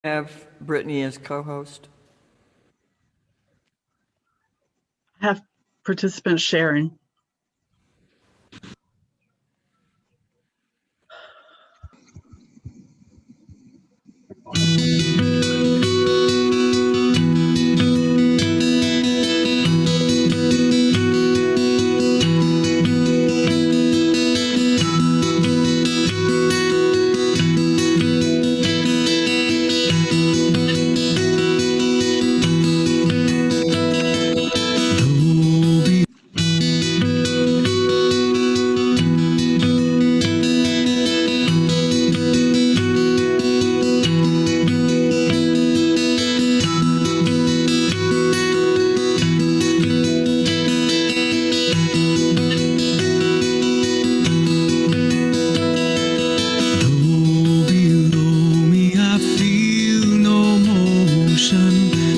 Have Brittany as co-host. Have participants sharing.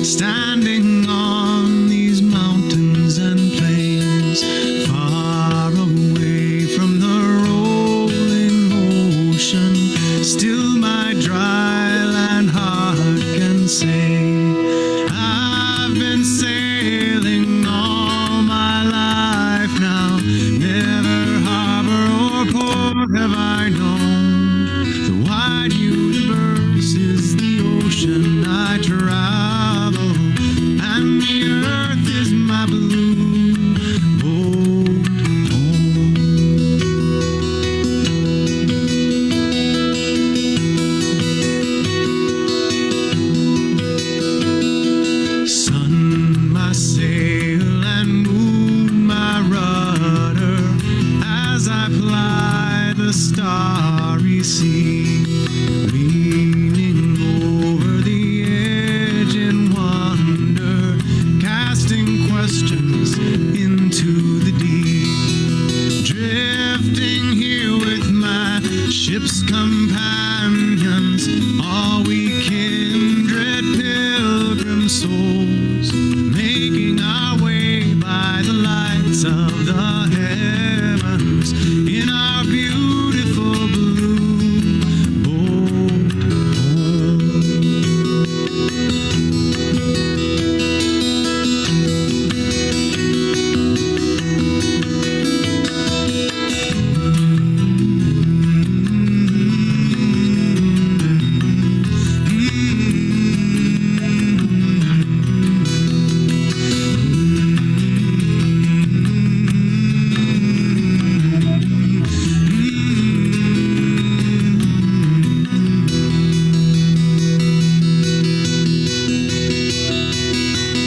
Standing on these mountains and plains, far away from the rolling ocean, still my dry land heart can say, I've been sailing all my life now, never harbor or port have I known. The wide universe is the ocean I travel, and the earth is my blue boat home. Sun, my sail, and moon, my rudder, as I ply the starry sea, leaning over the edge in wonder, casting questions into the deep, drifting here with my ship's companions, all we kindred pilgrim souls, making our way by the lights of the heavens in our beautiful blue boat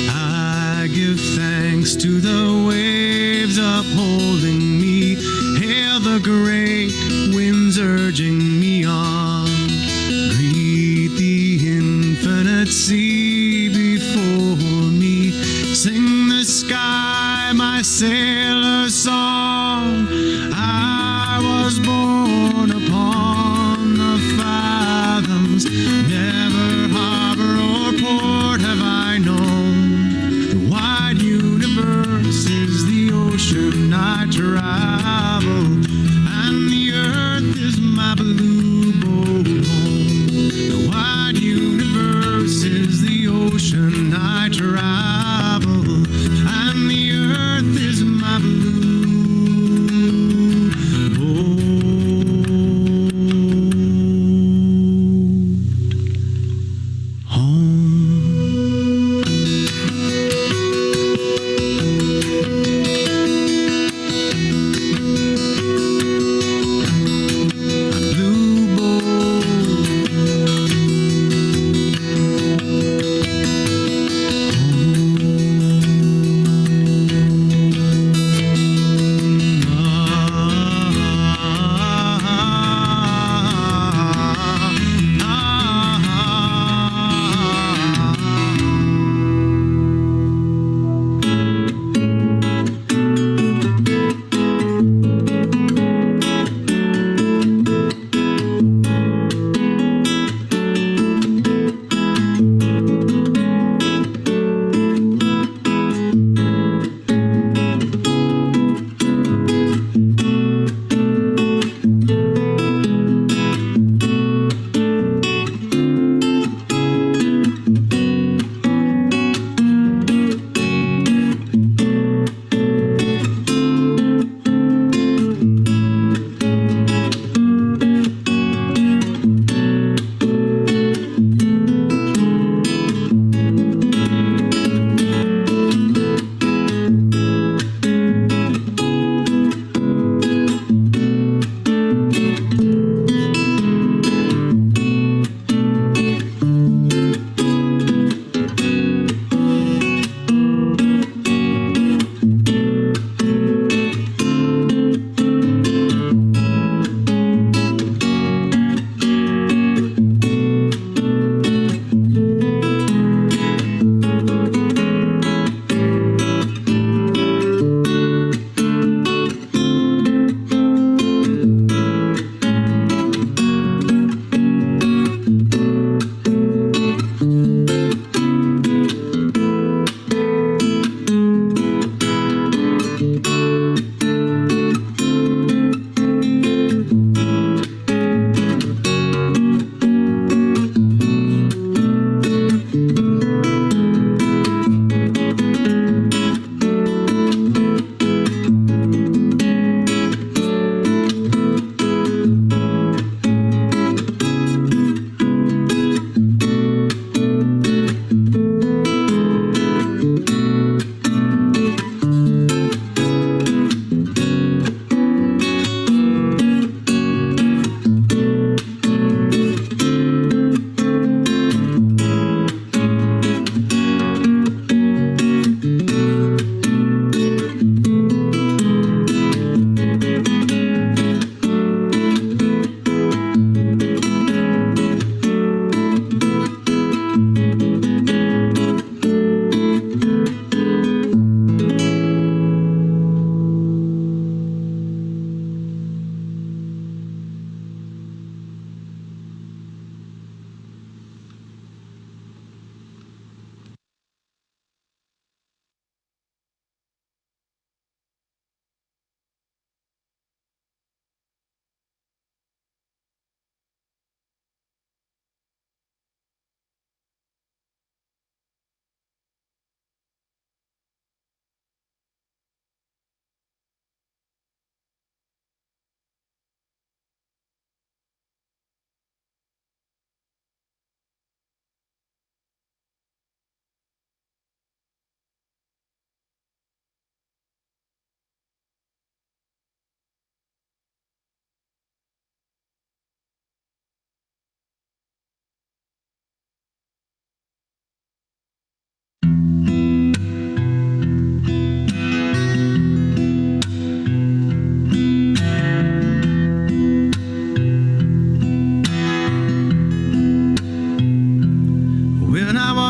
I give thanks to the waves upholding me, hail the great winds urging me on, greet the infinite sea before me, sing the sky my sailor song. I was born upon the fathoms, never harbor or port have I known. The wide universe is the ocean I travel, and the earth is my blue boat home. The wide universe is the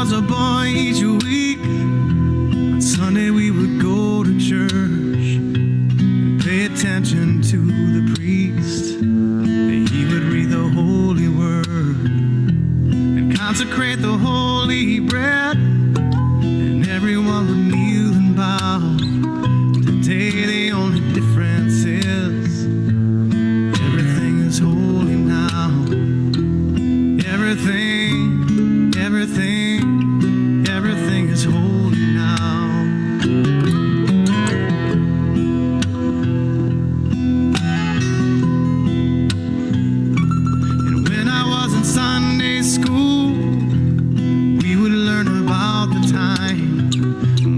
was a boy each week, on Sunday we would go to church and pay attention to the priest. He would read the holy word and consecrate the holy bread, and everyone would kneel and bow. Today the only difference is everything is holy now. Everything is holy now. And when I was in Sunday school, we would learn about the time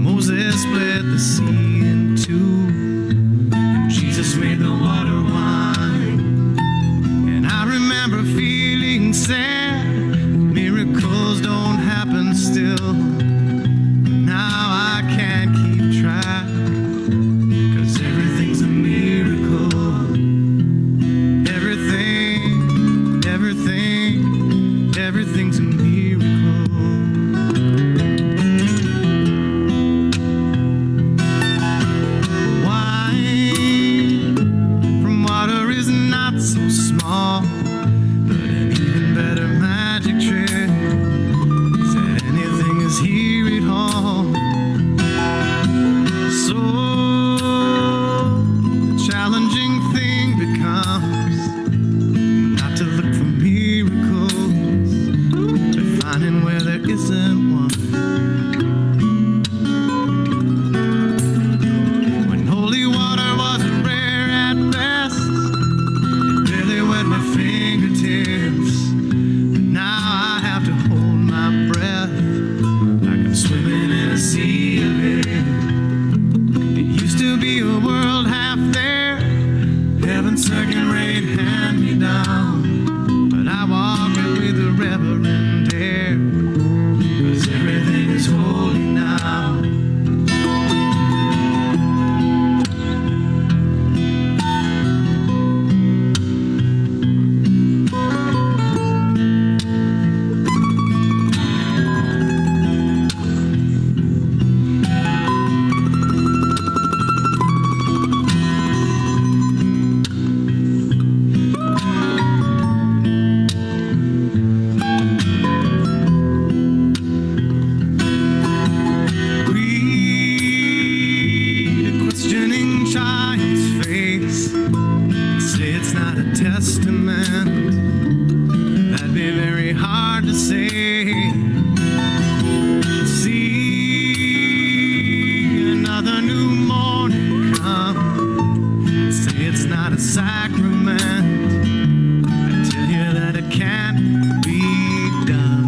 Moses split the sea in two, and Jesus made the water wine. And I remember feeling sad. Miracles don't happen still. Now I can't keep track, 'cause everything's a miracle. Everything's a miracle. Wine from water is not so small, but an even better magic trick is that anything is here at all. So the challenging thing becomes not to look for miracles, but finding where there isn't one. When holy water wasn't rare at best, it barely wet my fingertips. But now I have to hold my breath like I'm swimming in a sea of it. It used to be a world half there, heaven's second-rate hand-me-down. But I walk it with a reverent air, 'cause everything is holy now. Read a questioning child's face, say it's not a testament. That'd be very hard to say. See another new morning come, say it's not a sacrament. I tell you that it can't be done.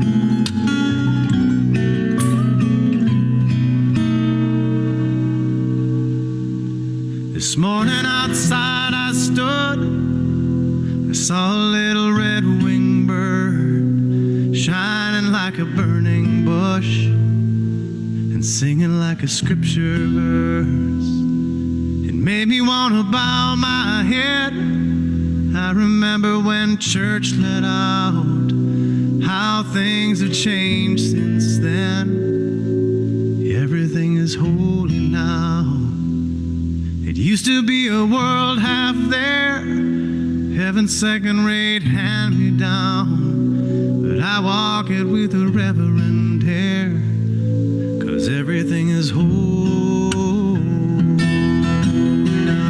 This morning outside I stood, I saw a little red-winged bird shining like a burning bush and singing like a scripture verse. It made me want to bow my head. I remember when church let out, how things have changed since then. Everything is holy now. It used to be a world half there, heaven's second-rate hand-me-down. But I walk it with a reverent air, 'cause everything is holy now.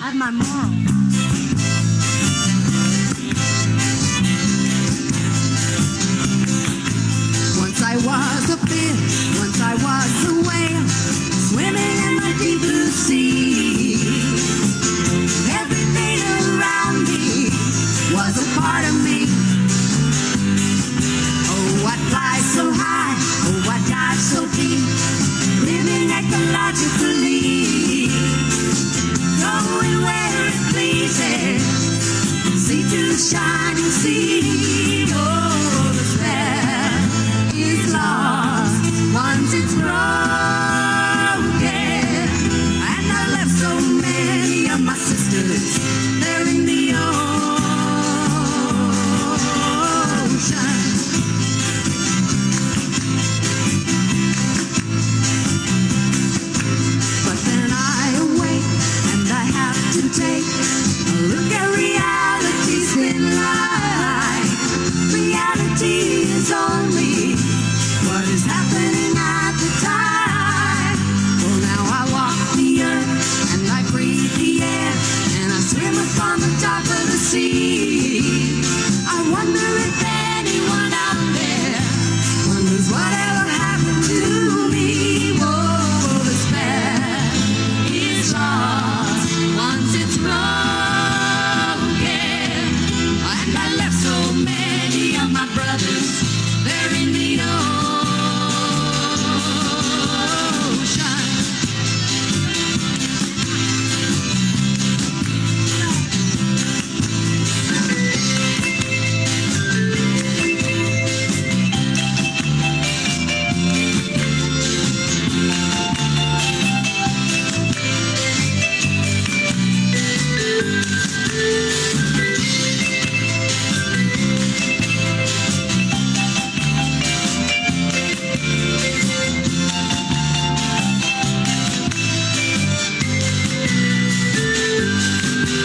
I have my moral. Once I was a fish, once I was a whale, swimming in the deep blue sea. Everything around me was a part of me. Oh, I fly so high, oh, I dive so deep, living ecologically, going where it pleases, sea to shining sea. Oh, the spell is lost once it's broken, and I left so many of my sisters there in the ocean. But then I awake and I have to take a look at reality's thin line. Reality is only what is happening at the time. Well, now I walk the earth and I breathe the air and I swim upon the top of the sea. I wonder if anyone out there wonders whatever happened to me. Whoa, the spell is lost once it's broken, and I left so many of my brothers there in the ocean.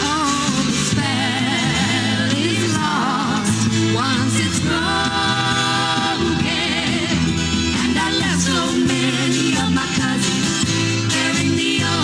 Oh, the spell is lost once it's broken, and I left so many of my cousins there in the ocean.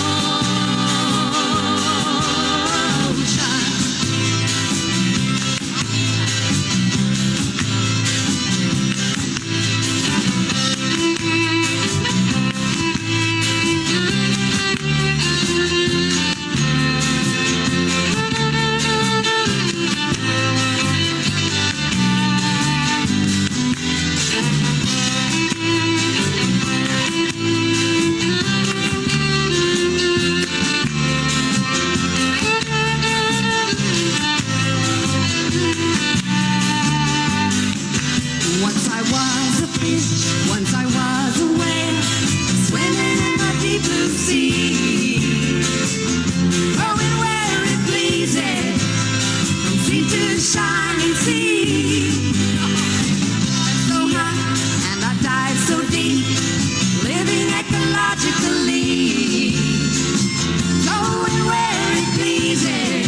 Once I was a fish, once I was a whale, swimming in the deep blue sea, going where it pleases, from sea to shining sea. So high and I dive so deep, living ecologically, going where it pleases,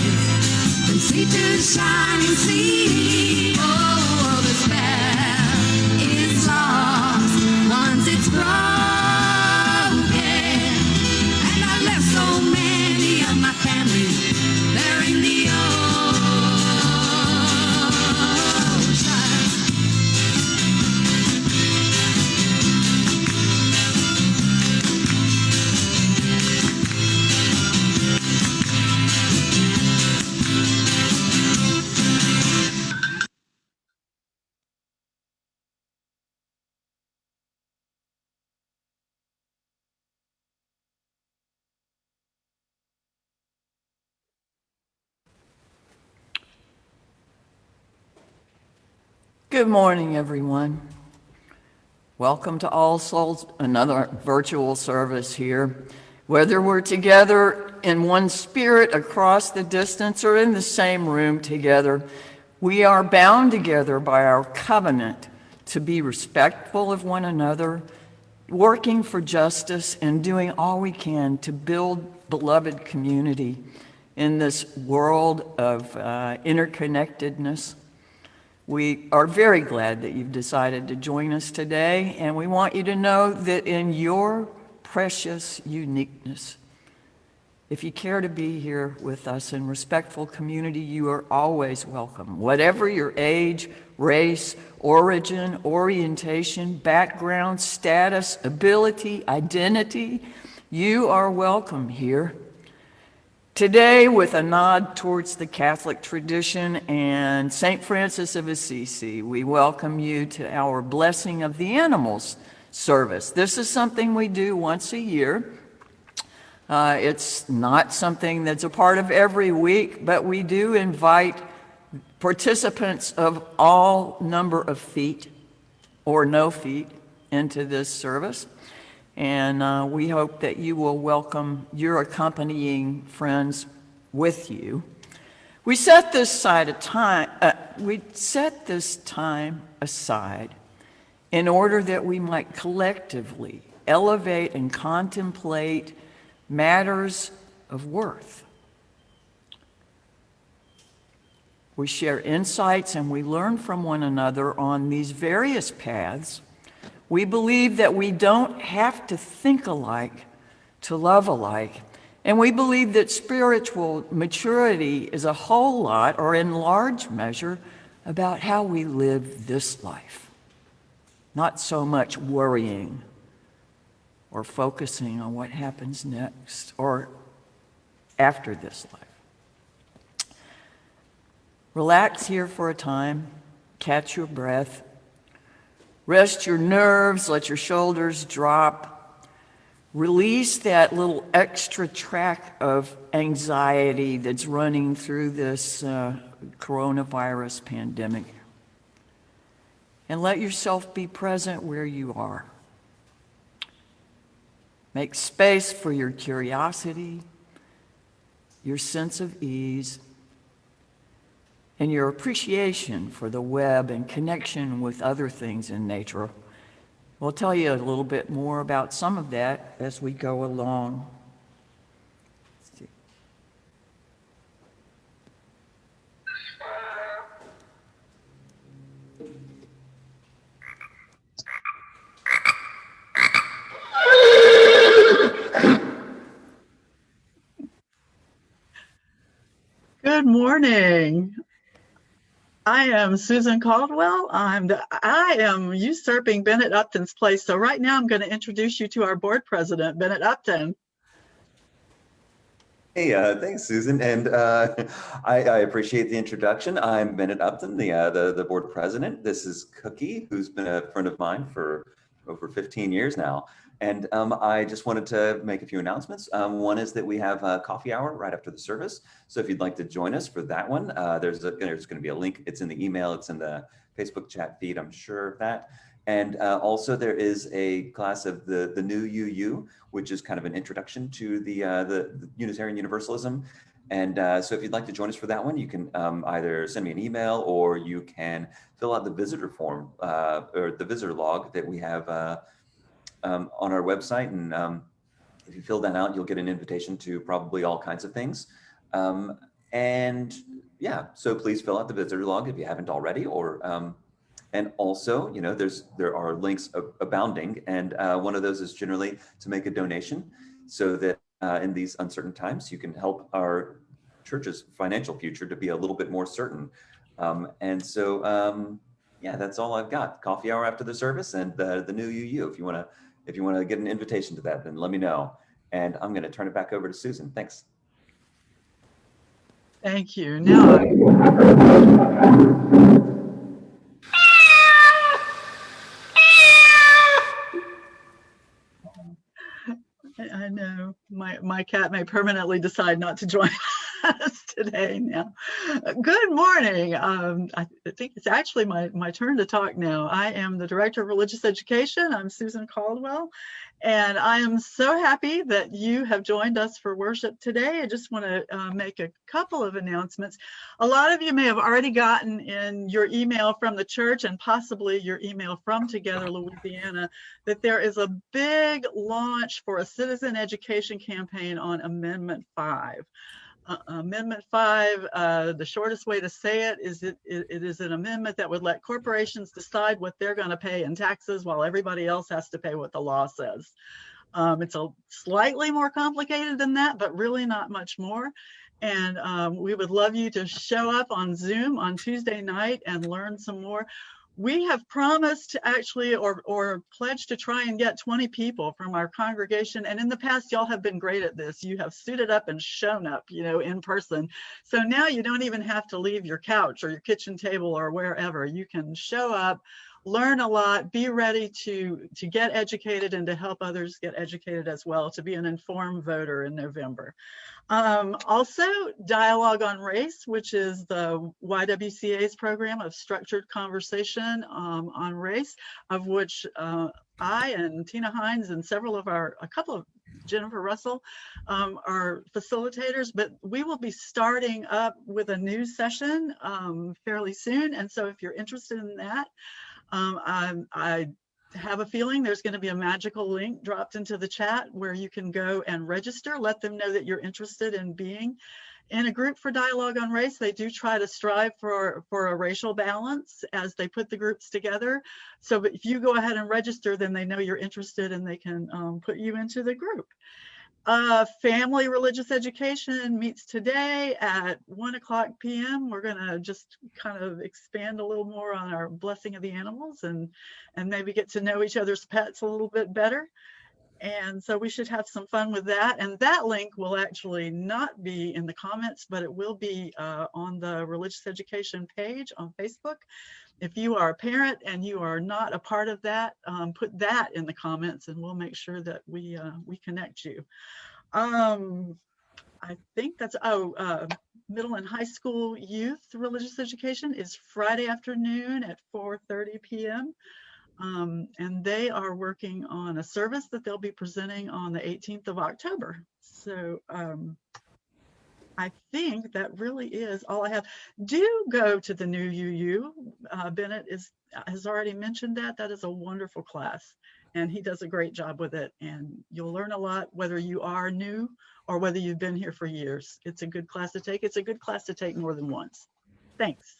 from sea to shining sea. Oh, the spell is lost once it's broken, and I left so many of my family there in the ocean. Good morning, everyone. Welcome to All Souls, another virtual service here. Whether we're together in one spirit across the distance or in the same room together, we are bound together by our covenant to be respectful of one another, working for justice, and doing all we can to build beloved community in this world of interconnectedness. We are very glad that you've decided to join us today, and we want you to know that in your precious uniqueness, If you care to be here with us in respectful community, you are always welcome. Whatever your age, race, origin, orientation, background, status, ability, identity, you are welcome here. Today, with a nod towards the Catholic tradition and St. Francis of Assisi, we welcome you to our Blessing of the Animals service. This is something we do once a year. It's not something that's a part of every week, but we do invite participants of all number of feet or no feet into this service. And we hope that you will welcome your accompanying friends with you. We set this time aside in order that we might collectively elevate and contemplate matters of worth. We share insights and we learn from one another on these various paths. We believe that we don't have to think alike to love alike. And we believe that spiritual maturity is a whole lot, or in large measure, about how we live this life. Not so much worrying or focusing on what happens next or after this life. Relax here for a time, catch your breath, rest your nerves, let your shoulders drop, release that little extra track of anxiety that's running through this coronavirus pandemic, and let yourself be present where you are. Make space for your curiosity, your sense of ease, and your appreciation for the web and connection with other things in nature. We'll tell you a little bit more about some of that as we go along. Let's see. Good morning. I am Susan Caldwell. I am usurping Bennett Upton's place. So right now I'm going to introduce you to our board president, Bennett Upton. Hey, thanks, Susan, and I appreciate the introduction. I'm Bennett Upton, the board president. This is Cookie, who's been a friend of mine for over 15 years now. And I just wanted to make a few announcements. One is that we have a coffee hour right after the service. So if you'd like to join us for that one, there's going to be a link. It's in the email. It's in the Facebook chat feed, I'm sure of that. And also there is a class of the new UU, which is kind of an introduction to the Unitarian Universalism. And so if you'd like to join us for that one, you can either send me an email or you can fill out the visitor form or the visitor log that we have on our website. And if you fill that out, you'll get an invitation to probably all kinds of things. And yeah, so please fill out the visitor log if you haven't already, or and also, you know, there are links abounding, and one of those is generally to make a donation so that in these uncertain times, you can help our church's financial future to be a little bit more certain. And so, yeah, that's all I've got. Coffee hour after the service, and the new UU. If you want to get an invitation to that, then let me know. And I'm going to turn it back over to Susan. Thanks. Thank you. Now, I know my cat may permanently decide not to join us today now. Good morning. I think it's actually my turn to talk now. I am the Director of Religious Education. I'm Susan Caldwell, and I am so happy that you have joined us for worship today. I just want to make a couple of announcements. A lot of you may have already gotten in your email from the church and possibly your email from Together Louisiana that there is a big launch for a citizen education campaign on Amendment 5. Amendment 5, the shortest way to say it is it is an amendment that would let corporations decide what they're going to pay in taxes while everybody else has to pay what the law says. It's a slightly more complicated than that, but really not much more. And we would love you to show up on Zoom on Tuesday night and learn some more. We have promised to actually, or pledged to try and get 20 people from our congregation. And in the past, y'all have been great at this. You have suited up and shown up, you know, in person. So now you don't even have to leave your couch or your kitchen table or wherever. You can show up, learn a lot, be ready to get educated and to help others get educated as well, to be an informed voter in November. Also, Dialogue on Race, which is the YWCA's program of structured conversation on race, of which I and Tina Hines and a couple of Jennifer Russell are facilitators, but we will be starting up with a new session fairly soon. And so if you're interested in that, I have a feeling there's going to be a magical link dropped into the chat where you can go and register. Let them know that you're interested in being in a group for Dialogue on Race. They do try to strive for a racial balance as they put the groups together. So if you go ahead and register, then they know you're interested and they can put you into the group. Family Religious Education meets today at 1:00 p.m. We're gonna just kind of expand a little more on our blessing of the animals and maybe get to know each other's pets a little bit better. And so we should have some fun with that. And that link will actually not be in the comments, but it will be on the Religious Education page on Facebook. If you are a parent and you are not a part of that, put that in the comments and we'll make sure that we connect you. I think that's, middle and high school youth religious education is Friday afternoon at 4:30 p.m. And they are working on a service that they'll be presenting on the 18th of October. So I think that really is all I have. Do go to the new UU. Bennett has already mentioned that. That is a wonderful class and he does a great job with it. And you'll learn a lot whether you are new or whether you've been here for years. It's a good class to take. It's a good class to take more than once. Thanks.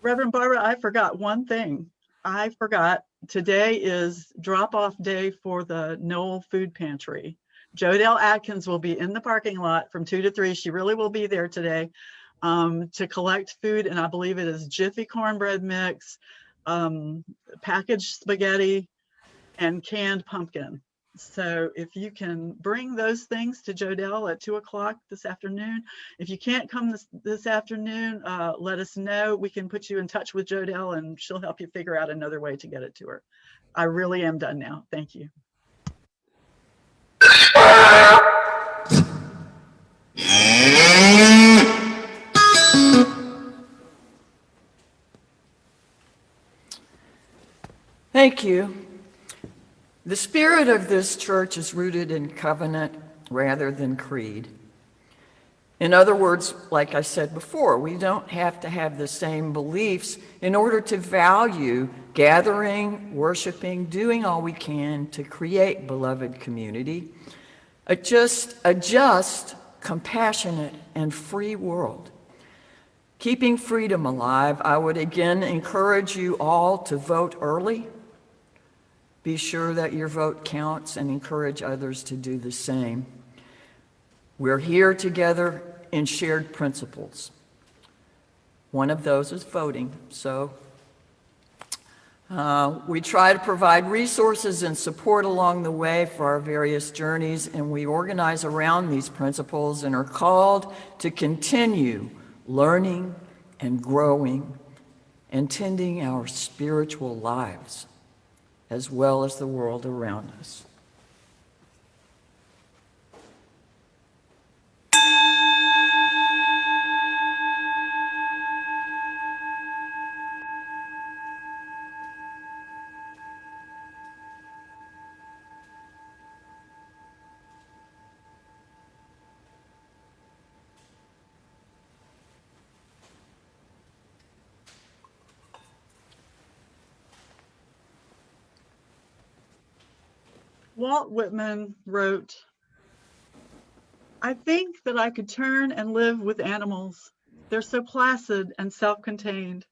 Reverend Barbara, I forgot one thing. I forgot today is drop-off day for the Knoll Food Pantry. Jodelle Atkins will be in the parking lot from 2 to 3. She really will be there today to collect food, and I believe it is Jiffy cornbread mix, packaged spaghetti, and canned pumpkin. So if you can bring those things to Jodelle at 2 o'clock this afternoon. If you can't come this afternoon, let us know. We can put you in touch with Jodelle and she'll help you figure out another way to get it to her. I really am done now. Thank you. Thank you. The spirit of this church is rooted in covenant rather than creed. In other words, like I said before, we don't have to have the same beliefs in order to value gathering, worshiping, doing all we can to create beloved community, a just, compassionate, and free world. Keeping freedom alive, I would again encourage you all to vote early. Be sure that your vote counts and encourage others to do the same. We're here together in shared principles. One of those is voting. So we try to provide resources and support along the way for our various journeys, and we organize around these principles and are called to continue learning and growing and tending our spiritual lives, as well as the world around us. Walt Whitman wrote, "I think that I could turn and live with animals they're so placid and self-contained.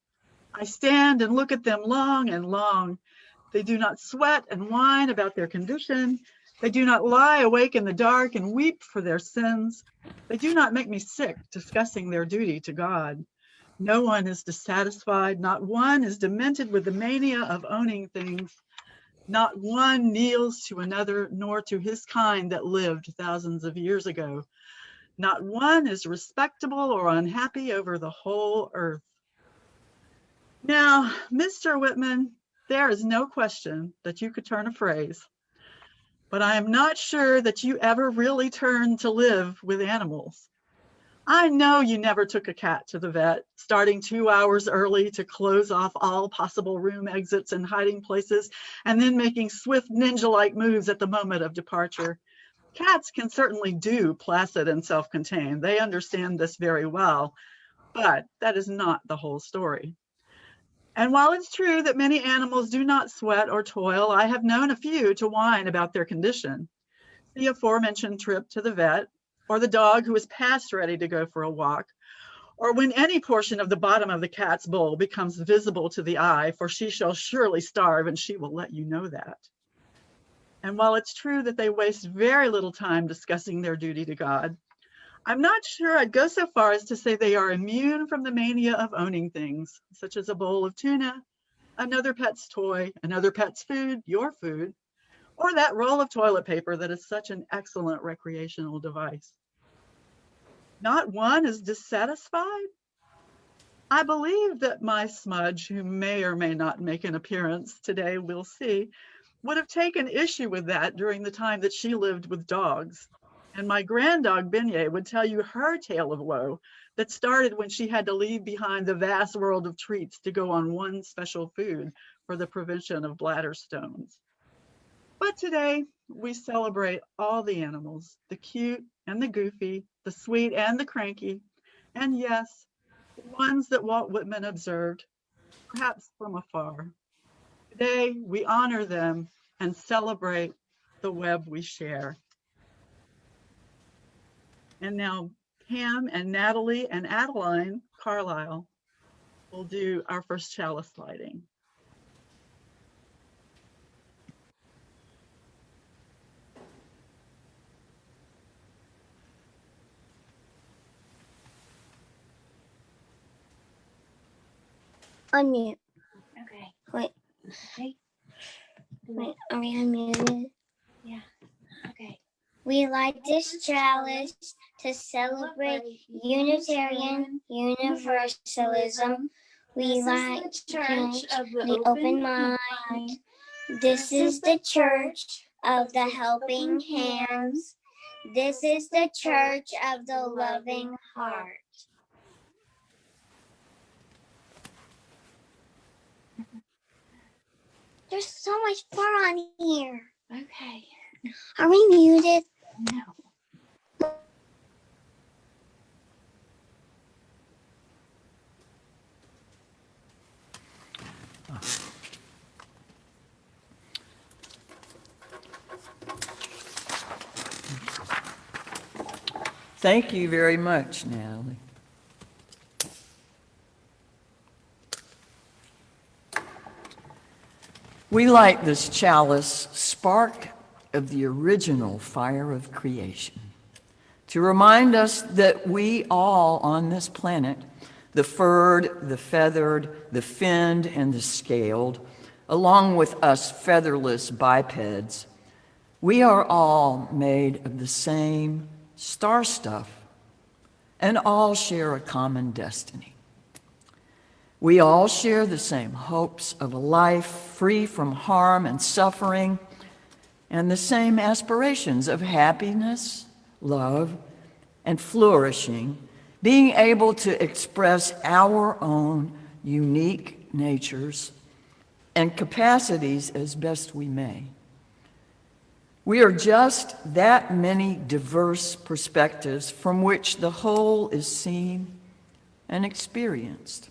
I stand and look at them long and long. They do not sweat and whine about their condition. They do not lie awake in the dark and weep for their sins. They do not make me sick discussing their duty to God. No one is dissatisfied. Not one is demented with the mania of owning things. Not one kneels to another, nor to his kind that lived thousands of years ago. Not one is respectable or unhappy over the whole earth. Now, Mr. Whitman, there is no question that you could turn a phrase, but I am not sure that you ever really turned to live with animals. I know you never took a cat to the vet, starting 2 hours early to close off all possible room exits and hiding places, and then making swift ninja-like moves at the moment of departure. Cats can certainly do placid and self-contained. They understand this very well, but that is not the whole story. And while it's true that many animals do not sweat or toil, I have known a few to whine about their condition. The aforementioned trip to the vet, or the dog who is past ready to go for a walk, or when any portion of the bottom of the cat's bowl becomes visible to the eye, for she shall surely starve and she will let you know that. And while it's true that they waste very little time discussing their duty to God, I'm not sure I'd go so far as to say they are immune from the mania of owning things, such as a bowl of tuna, another pet's toy, another pet's food, your food, or that roll of toilet paper that is such an excellent recreational device. Not one is dissatisfied. I believe that my smudge, who may or may not make an appearance today, we'll see, would have taken issue with that during the time that she lived with dogs. And my granddog Beignet would tell you her tale of woe that started when she had to leave behind the vast world of treats to go on one special food for the prevention of bladder stones. But today we celebrate all the animals, the cute and the goofy, the sweet and the cranky, and yes, the ones that Walt Whitman observed, perhaps from afar. Today we honor them and celebrate the web we share. And now Pam and Natalie and Adeline Carlisle will do our first chalice lighting. Unmute. Okay. Wait, Okay. wait, are we unmuted? Yeah. Okay. We light this chalice to celebrate Unitarian Universalism. We light the church of the open mind. This is the church of the helping hands. This is the church of the loving heart. There's so much fur on here. Okay. Are we muted? No. Thank you very much, Natalie. We light this chalice, spark of the original fire of creation, to remind us that we all on this planet, the furred, the feathered, the finned, and the scaled, along with us featherless bipeds, we are all made of the same star stuff and all share a common destiny. We all share the same hopes of a life free from harm and suffering, and the same aspirations of happiness, love, and flourishing, being able to express our own unique natures and capacities as best we may. We are just that many diverse perspectives from which the whole is seen and experienced.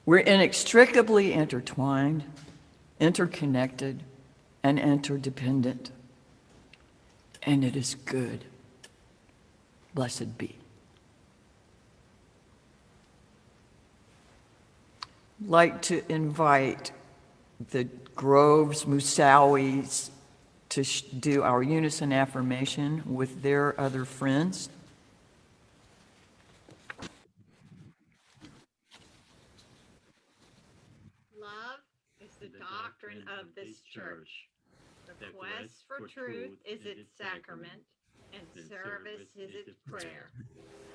We're inextricably intertwined, interconnected, and interdependent. And it is good. Blessed be. like to invite the Groves Musawis to do our unison affirmation with their other friends. Love is the doctrine of this church. The quest for truth is its sacrament, and service is its prayer.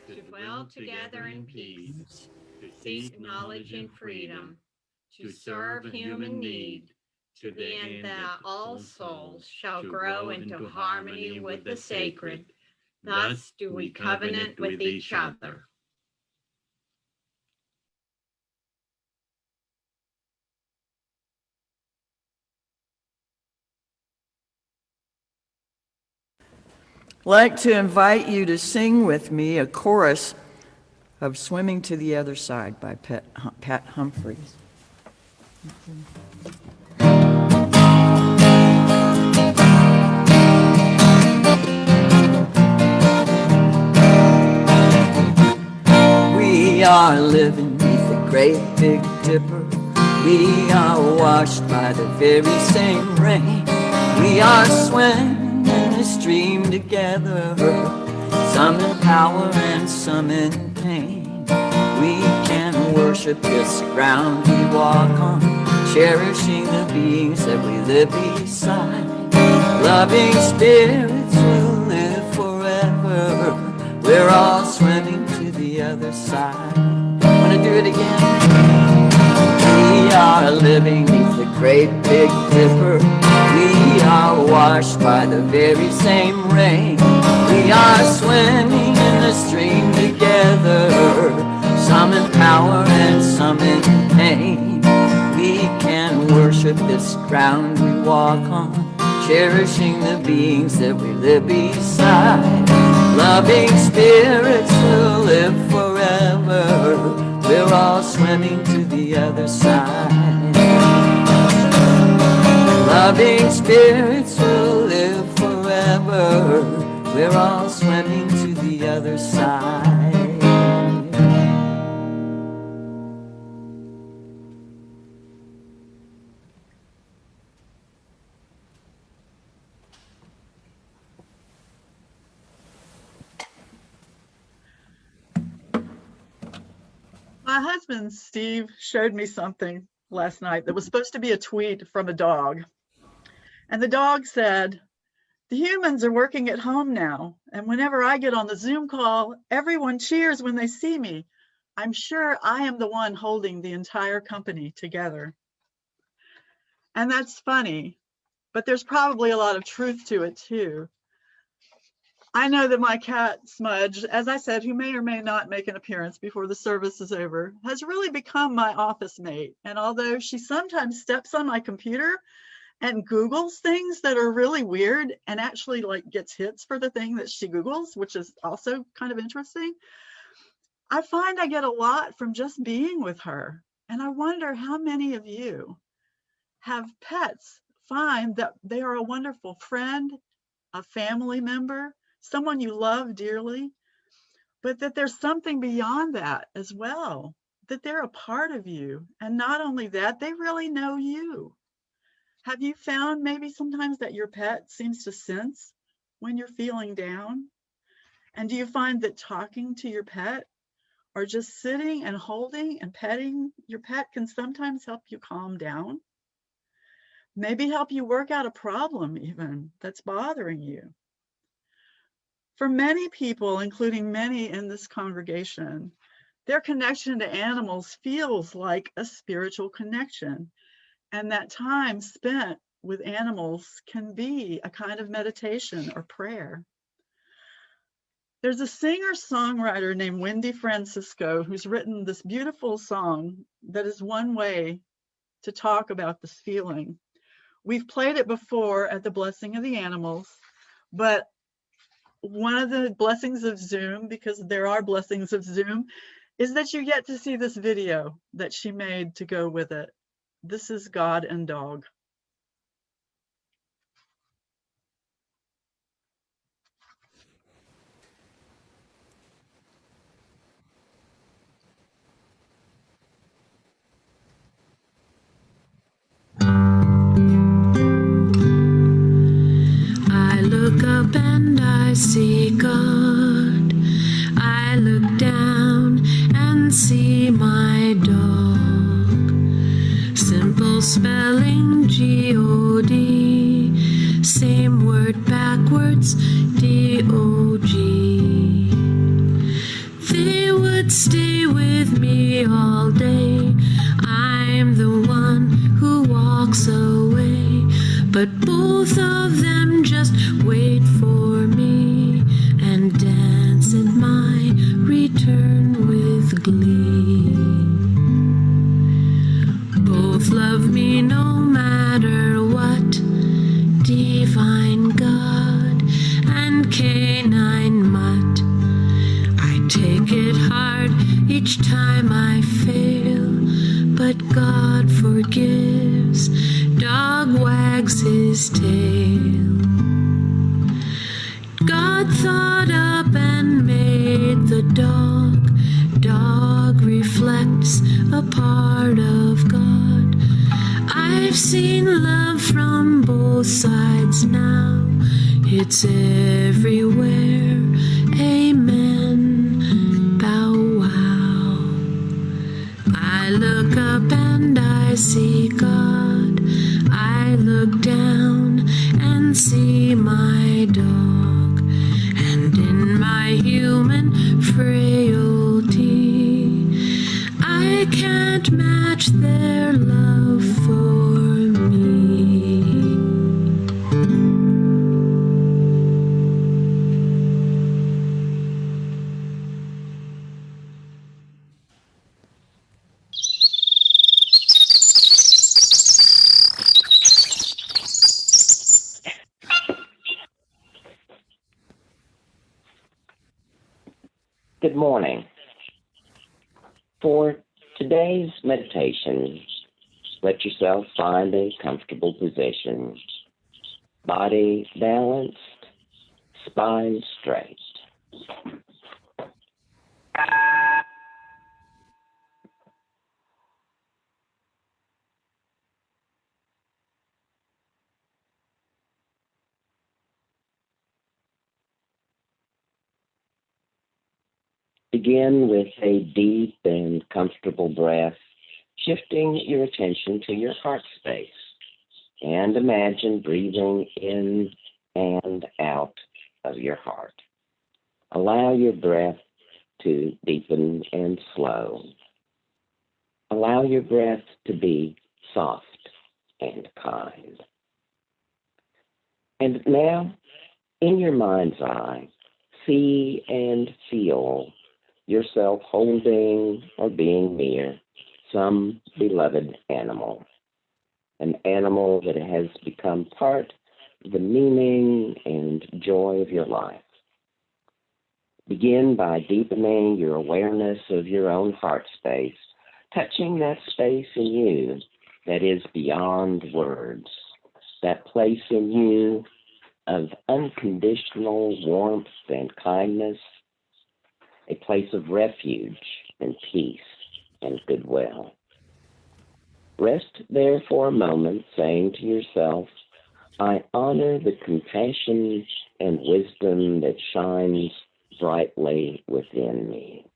To dwell together in peace, to seek knowledge and freedom, to serve human need, to the end that all souls shall grow into harmony with the sacred. Thus do we covenant with each other. Like to invite you to sing with me a chorus of Swimming to the Other Side by Pat Humphries. We are living beneath the great big dipper. We are washed by the very same rain. We are swimming in the stream together, some in power and some in pain. We can worship this ground we walk on, cherishing the beings that we live beside. Loving spirits will live forever. We're all swimming to the other side. Wanna do it again? We are living beneath the great big dipper. We are washed by the very same rain. We are swimming in the stream together, some in power and some in pain. We can worship this ground we walk on, cherishing the beings that we live beside. Loving spirits will live forever. We're all swimming to the other side. Loving spirits will live forever. We're all swimming to the other side. My husband, Steve, showed me something last night that was supposed to be a tweet from a dog. And the dog said, "The humans are working at home now, and whenever I get on the Zoom call, everyone cheers when they see me. I'm sure I am the one holding the entire company together." And that's funny, but there's probably a lot of truth to it too. I know that my cat Smudge, as I said, who may or may not make an appearance before the service is over, has really become my office mate. And although she sometimes steps on my computer and Googles things that are really weird and actually like gets hits for the thing that she Googles, which is also kind of interesting, I find I get a lot from just being with her. And I wonder how many of you have pets find that they are a wonderful friend, a family member, someone you love dearly, but that there's something beyond that as well, that they're a part of you. And not only that, they really know you. Have you found maybe sometimes that your pet seems to sense when you're feeling down? And do you find that talking to your pet or just sitting and holding and petting your pet can sometimes help you calm down? Maybe help you work out a problem even that's bothering you. For many people, including many in this congregation, their connection to animals feels like a spiritual connection. And that time spent with animals can be a kind of meditation or prayer. There's a singer-songwriter named Wendy Francisco who's written this beautiful song that is one way to talk about this feeling. We've played it before at the Blessing of the Animals, but one of the blessings of Zoom, because there are blessings of Zoom, is that you get to see this video that she made to go with it. This is God and Dog. see God. I look down and see my dog. Simple spelling G-O-D. Same word backwards D-O-G. They would stay with me all day. I'm the one who walks away, but both of them just wait for me and dance at my return with glee. Both love me no matter what, divine God and canine mutt. I take it hard each time I fail, but God forgives. Dog wags his tail. God thought up and made the dog. Dog reflects a part of God. I've seen love from both sides now. It's everywhere. Amen. Bow wow. I look up and I see God. I look down and see my dog. And in my human frailty, I can't match their love for me. Good morning. For today's meditation, let yourself find a comfortable position. Body balanced, spine straight. Begin with a deep and comfortable breath, shifting your attention to your heart space, and imagine breathing in and out of your heart. Allow your breath to deepen and slow. Allow your breath to be soft and kind. And now, in your mind's eye, see and feel yourself holding or being near some beloved animal, an animal that has become part of the meaning and joy of your life. Begin by deepening your awareness of your own heart space, touching that space in you that is beyond words, that place in you of unconditional warmth and kindness, a place of refuge and peace and goodwill. Rest there for a moment, saying to yourself, I honor the compassion and wisdom that shines brightly within me.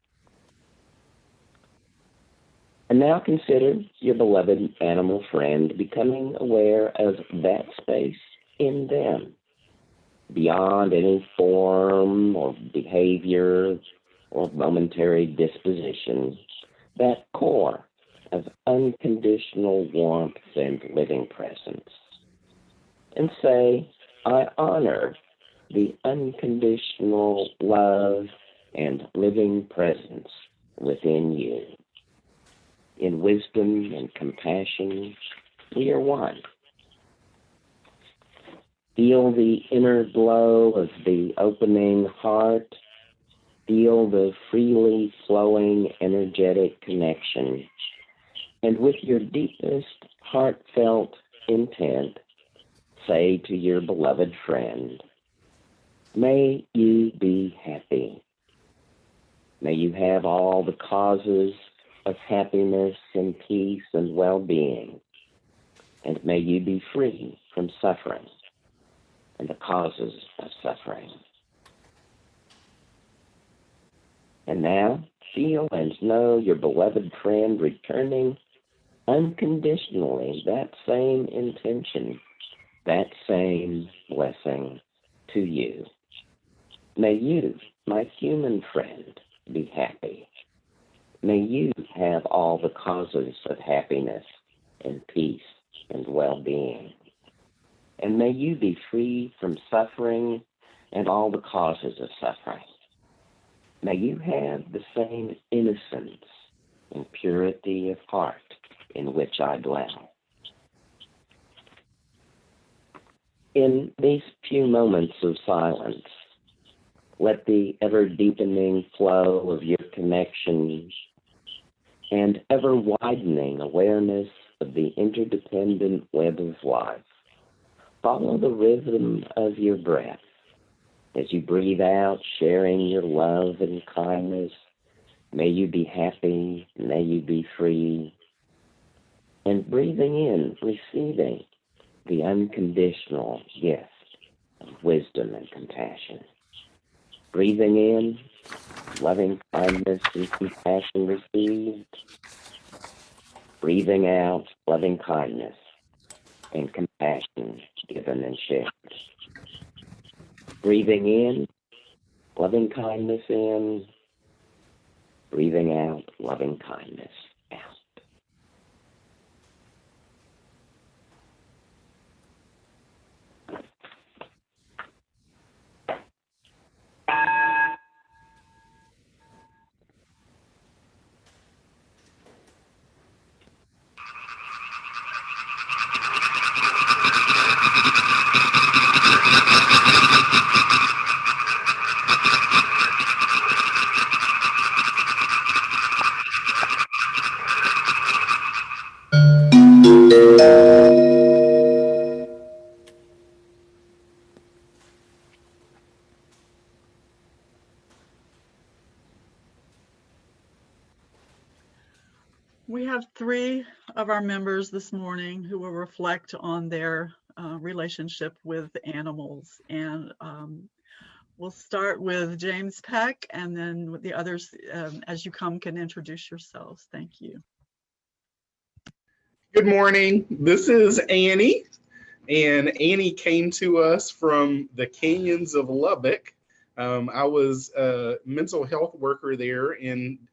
And now consider your beloved animal friend becoming aware of that space in them, beyond any form or behavior or momentary disposition, that core of unconditional warmth and living presence. And say, I honor the unconditional love and living presence within you. In wisdom and compassion, we are one. Feel the inner glow of the opening heart. Feel the freely flowing energetic connection. And with your deepest heartfelt intent, say to your beloved friend, may you be happy. May you have all the causes of happiness and peace and well-being. And may you be free from suffering and the causes of suffering. And now feel and know your beloved friend returning unconditionally that same intention, that same blessing to you. May you, my human friend, be happy. May you have all the causes of happiness and peace and well-being. And may you be free from suffering and all the causes of suffering. May you have the same innocence and purity of heart in which I dwell. In these few moments of silence, let the ever-deepening flow of your connection and ever-widening awareness of the interdependent web of life follow the rhythm of your breath. As you breathe out, sharing your love and kindness, may you be happy, may you be free. And breathing in, receiving the unconditional gift of wisdom and compassion. Breathing in, loving kindness and compassion received. Breathing out, loving kindness and compassion given and shared. Breathing in, loving kindness in. Breathing out, loving kindness out. We have 3 of our members this morning who will reflect on their relationship with animals. And we'll start with James Peck, and then with the others, as you come, can introduce yourselves. Thank you. Good morning. This is Annie, and Annie came to us from the canyons of Lubbock. I was a mental health worker there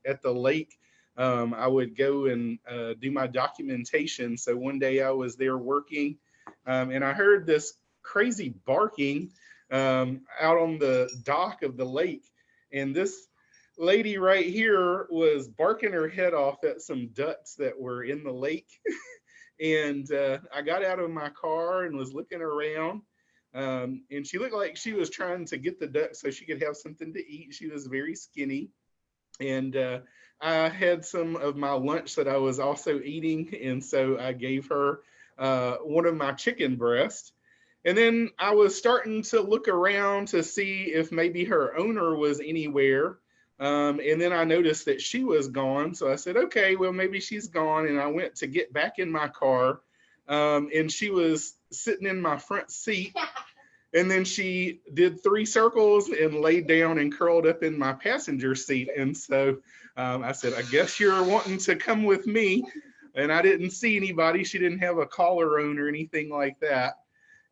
at the lake. I would go and do my documentation. So one day I was there working, and I heard this crazy barking out on the dock of the lake. And this lady right here was barking her head off at some ducks that were in the lake. And I got out of my car and was looking around. And she looked like she was trying to get the ducks so she could have something to eat. She was very skinny. And I had some of my lunch that I was also eating, and so I gave her one of my chicken breasts. And then I was starting to look around to see if maybe her owner was anywhere. And then I noticed that she was gone. So I said, okay, well, maybe she's gone. And I went to get back in my car, and she was sitting in my front seat. And then she did 3 circles and laid down and curled up in my passenger seat. And so I said, I guess you're wanting to come with me. And I didn't see anybody. She didn't have a collar on or anything like that.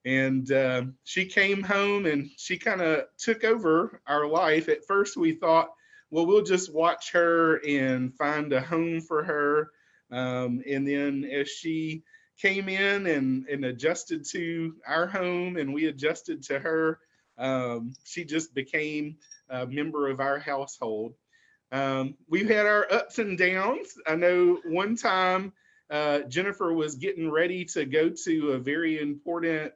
And she came home and she kind of took over our life. At first we thought, well, we'll just watch her and find a home for her. And then as she came in and adjusted to our home and we adjusted to her, she just became a member of our household. We've had our ups and downs. I know one time Jennifer was getting ready to go to a very important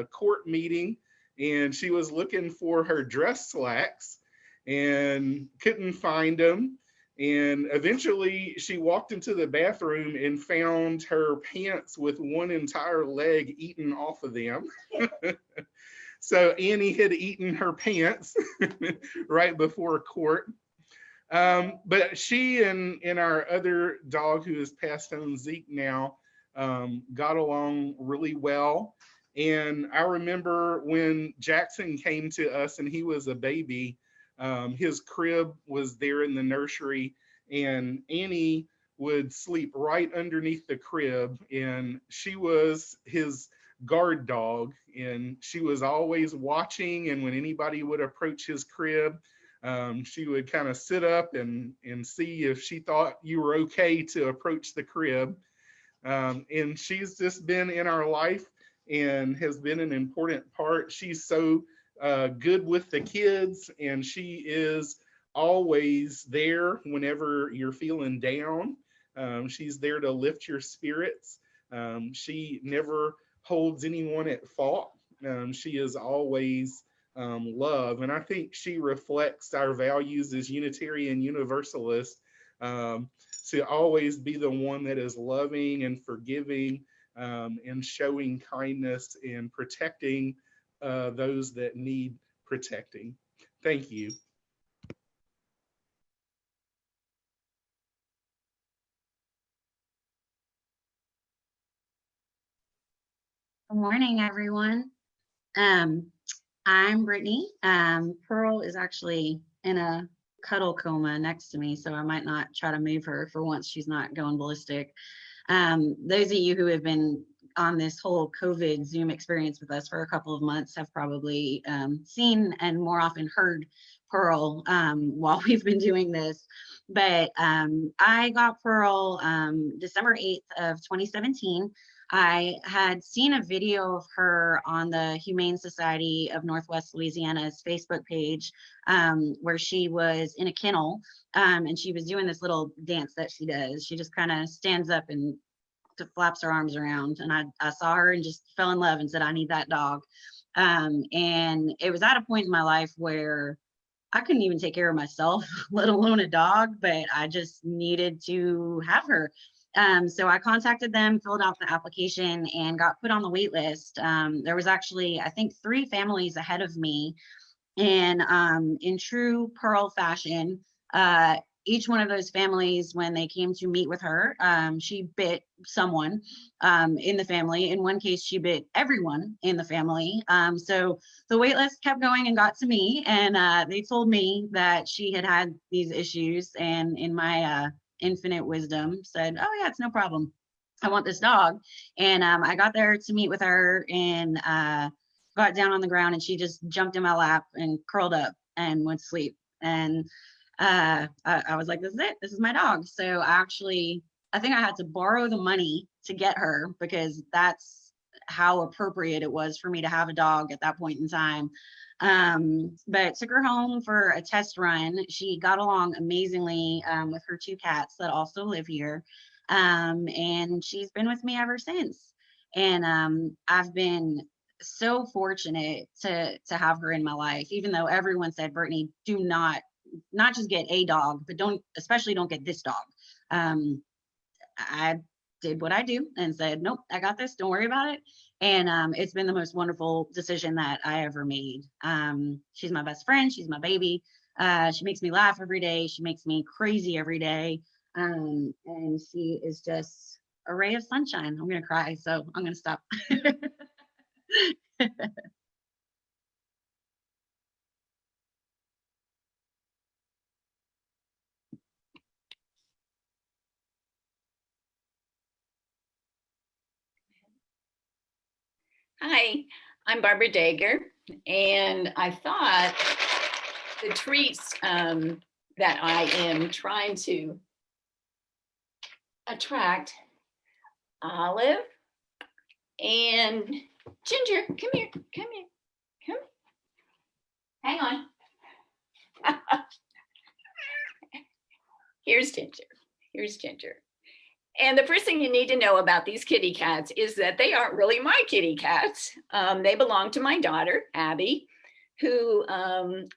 court meeting, and she was looking for her dress slacks and couldn't find them. And eventually she walked into the bathroom and found her pants with one entire leg eaten off of them. So Annie had eaten her pants right before court. But she and our other dog, who has passed on, Zeke now, got along really well. And I remember when Jackson came to us and he was a baby, His crib was there in the nursery, and Annie would sleep right underneath the crib, and she was his guard dog, and she was always watching. And when anybody would approach his crib, she would kind of sit up and see if she thought you were okay to approach the crib. And she's just been in our life and has been an important part. She's so good with the kids, and she is always there whenever you're feeling down. She's there to lift your spirits. She never holds anyone at fault. She is always love. And I think she reflects our values as Unitarian Universalists, to always be the one that is loving and forgiving, and showing kindness and protecting those that need protecting. Thank you. Good morning, everyone. I'm Brittany. Pearl is actually in a cuddle coma next to me, so I might not try to move her for once she's not going ballistic. Those of you who have been on this whole COVID Zoom experience with us for a couple of months have probably seen and more often heard Pearl while we've been doing this. But I got Pearl December 8th of 2017. I had seen a video of her on the Humane Society of Northwest Louisiana's Facebook page, where she was in a kennel, and she was doing this little dance that she does. She just kind of stands up and flaps her arms around, and I saw her and just fell in love and said, I need that dog. And it was at a point in my life where I couldn't even take care of myself, let alone a dog, but I just needed to have her. So I contacted them, filled out the application, and got put on the wait list. There was actually, I think, 3 families ahead of me. And in true Pearl fashion, each one of those families, when they came to meet with her, she bit someone in the family. In one case, she bit everyone in the family. So the wait list kept going and got to me, and they told me that she had these issues, and in my infinite wisdom said, oh yeah, it's no problem, I want this dog. And I got there to meet with her, and got down on the ground, and she just jumped in my lap and curled up and went to sleep. And I was like, this is it, this is my dog. So I think I had to borrow the money to get her, because that's how appropriate it was for me to have a dog at that point in time. But took her home for a test run. She got along amazingly with her 2 cats that also live here, and she's been with me ever since. And I've been so fortunate to have her in my life, even though everyone said, Brittany, do not just get a dog, but especially don't get this dog. I did what I do and said, nope, I got this, don't worry about it. And it's been the most wonderful decision that I ever made. She's my best friend, she's my baby. She makes me laugh every day, she makes me crazy every day. And she is just a ray of sunshine. I'm gonna cry, so I'm gonna stop. Hi, I'm Barbara Dager, and I thought the treats that I am trying to attract, Olive and Ginger, come here, come here, come. Hang on. Here's Ginger, here's Ginger. And the first thing you need to know about these kitty cats is that they aren't really my kitty cats. They belong to my daughter, Abby, who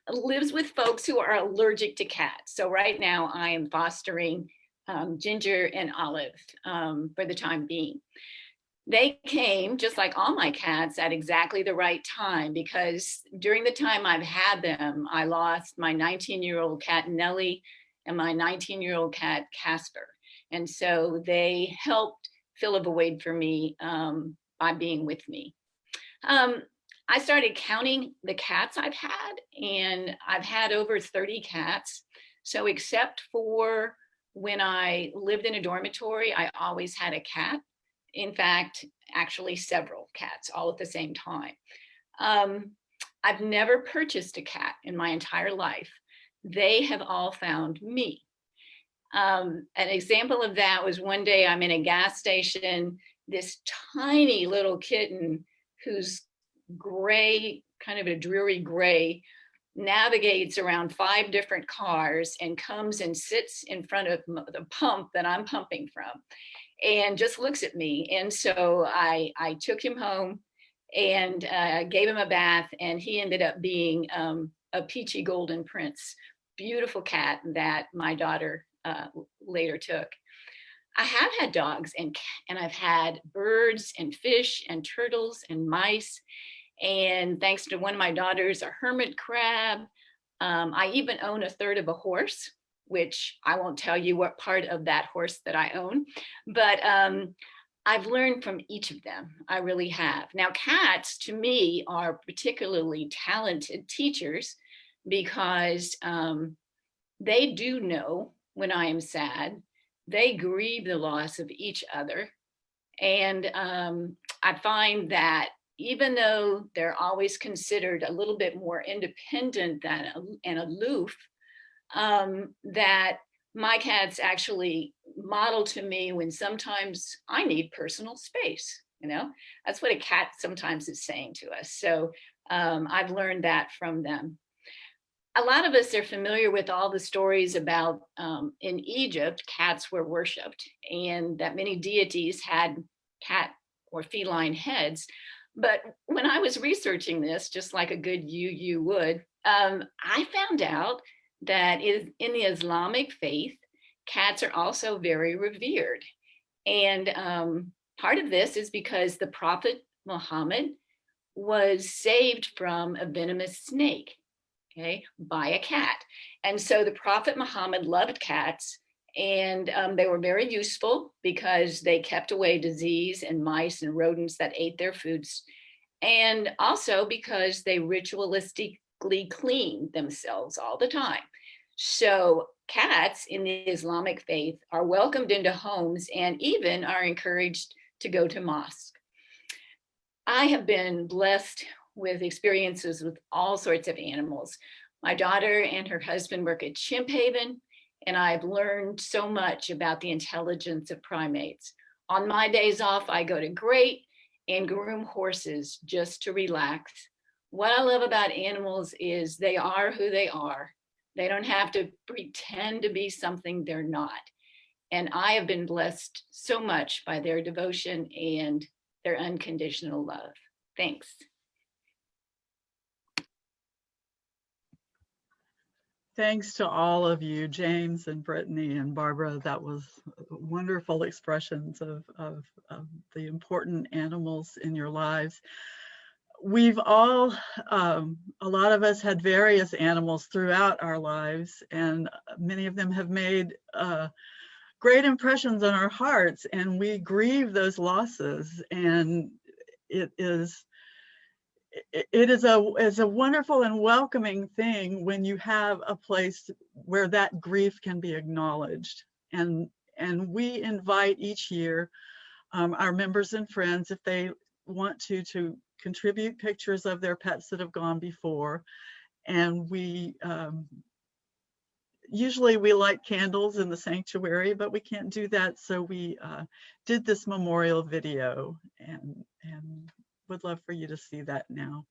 lives with folks who are allergic to cats. So right now I am fostering Ginger and Olive for the time being. They came, just like all my cats, at exactly the right time, because during the time I've had them, I lost my 19-year-old cat, Nellie, and my 19-year-old cat, Casper. And so they helped fill a void for me by being with me. I started counting the cats I've had, and I've had over 30 cats. So except for when I lived in a dormitory, I always had a cat. In fact, actually several cats all at the same time. I've never purchased a cat in my entire life. They have all found me. An example of that was one day I'm in a gas station, this tiny little kitten who's gray, kind of a dreary gray, navigates around 5 different cars and comes and sits in front of the pump that I'm pumping from and just looks at me. And so I took him home and gave him a bath, and he ended up being a peachy golden prince, beautiful cat that my daughter later took. I have had dogs, and I've had birds and fish and turtles and mice. And thanks to one of my daughters, a hermit crab. I even own a third of a horse, which I won't tell you what part of that horse that I own, but I've learned from each of them. I really have. Now, cats to me are particularly talented teachers because they do know when I am sad. They grieve the loss of each other. And I find that even though they're always considered a little bit more independent and aloof, that my cats actually model to me when sometimes I need personal space. That's what a cat sometimes is saying to us. So I've learned that from them. A lot of us are familiar with all the stories about in Egypt, cats were worshipped and that many deities had cat or feline heads. But when I was researching this, just like a good you would, I found out that in the Islamic faith, cats are also very revered. And part of this is because the Prophet Muhammad was saved from a venomous snake, by a cat. And so the Prophet Muhammad loved cats, and they were very useful because they kept away disease and mice and rodents that ate their foods. And also because they ritualistically cleaned themselves all the time. So cats in the Islamic faith are welcomed into homes and even are encouraged to go to mosque. I have been blessed with experiences with all sorts of animals. My daughter and her husband work at Chimp Haven, and I've learned so much about the intelligence of primates. On my days off, I go to Great and groom horses just to relax. What I love about animals is they are who they are. They don't have to pretend to be something they're not. And I have been blessed so much by their devotion and their unconditional love. Thanks. Thanks to all of you, James and Brittany and Barbara. That was wonderful expressions of the important animals in your lives. We've all, a lot of us had various animals throughout our lives, and many of them have made great impressions on our hearts, and we grieve those losses. And it is a wonderful and welcoming thing when you have a place where that grief can be acknowledged. And we invite each year our members and friends, if they want to contribute pictures of their pets that have gone before. And we usually we light candles in the sanctuary, but we can't do that. So we did this memorial video, and would love for you to see that now.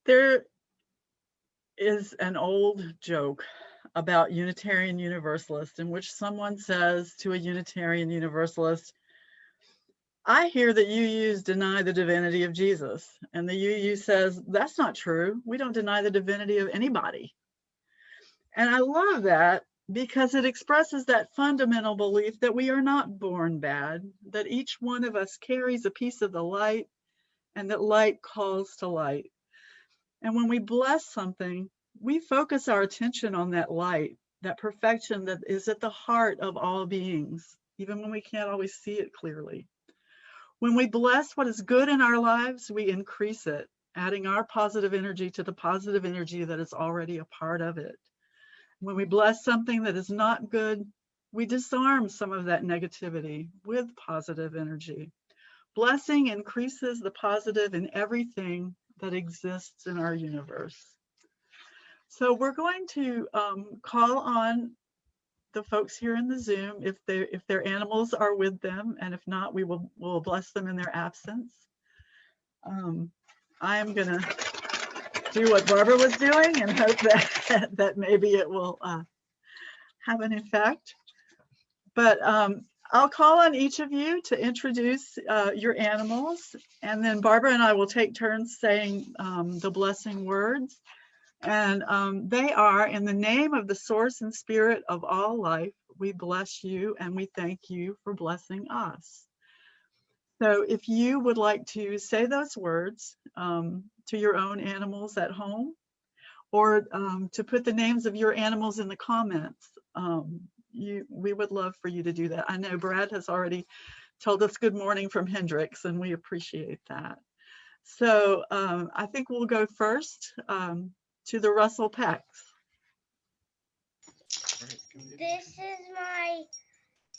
There is an old joke about Unitarian Universalists in which someone says to a Unitarian Universalist, I hear that UUs deny the divinity of Jesus. And the UU says, that's not true. We don't deny the divinity of anybody. And I love that because it expresses that fundamental belief that we are not born bad, that each one of us carries a piece of the light and that light calls to light. And when we bless something, we focus our attention on that light, that perfection that is at the heart of all beings, even when we can't always see it clearly. When we bless what is good in our lives, we increase it, adding our positive energy to the positive energy that is already a part of it. When we bless something that is not good, we disarm some of that negativity with positive energy. Blessing increases the positive in everything that exists in our universe. So we're going to call on the folks here in the Zoom if their animals are with them, and if not, we'll bless them in their absence. I am gonna do what Barbara was doing and hope that maybe it will have an effect. But I'll call on each of you to introduce your animals, and then Barbara and I will take turns saying the blessing words. And they are, in the name of the source and spirit of all life, we bless you and we thank you for blessing us. So if you would like to say those words to your own animals at home, or to put the names of your animals in the comments, we would love for you to do that. I know Brad has already told us good morning from Hendrix, and we appreciate that. So I think we'll go first to the Russell Pecks. This is my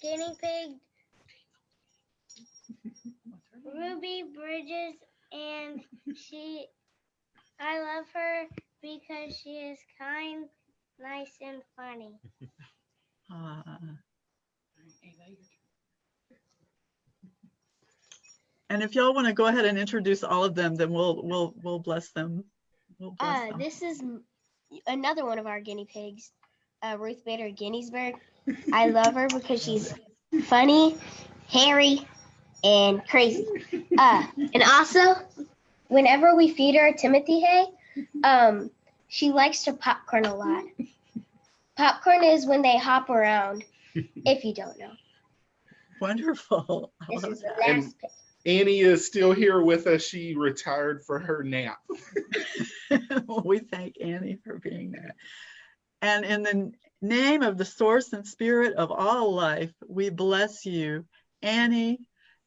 guinea pig, Ruby Bridges, and I love her because she is kind, nice, and funny. And if y'all want to go ahead and introduce all of them, then we'll bless them. This is another one of our guinea pigs, Ruth Bader Ginsburg. I love her because she's funny, hairy, and crazy. And also, whenever we feed her Timothy hay, she likes to popcorn a lot. Popcorn is when they hop around, if you don't know. Wonderful. This is the And last pig. Annie is still here with us. She retired for her nap. We thank Annie for being there. And in the name of the source and spirit of all life, we bless you, Annie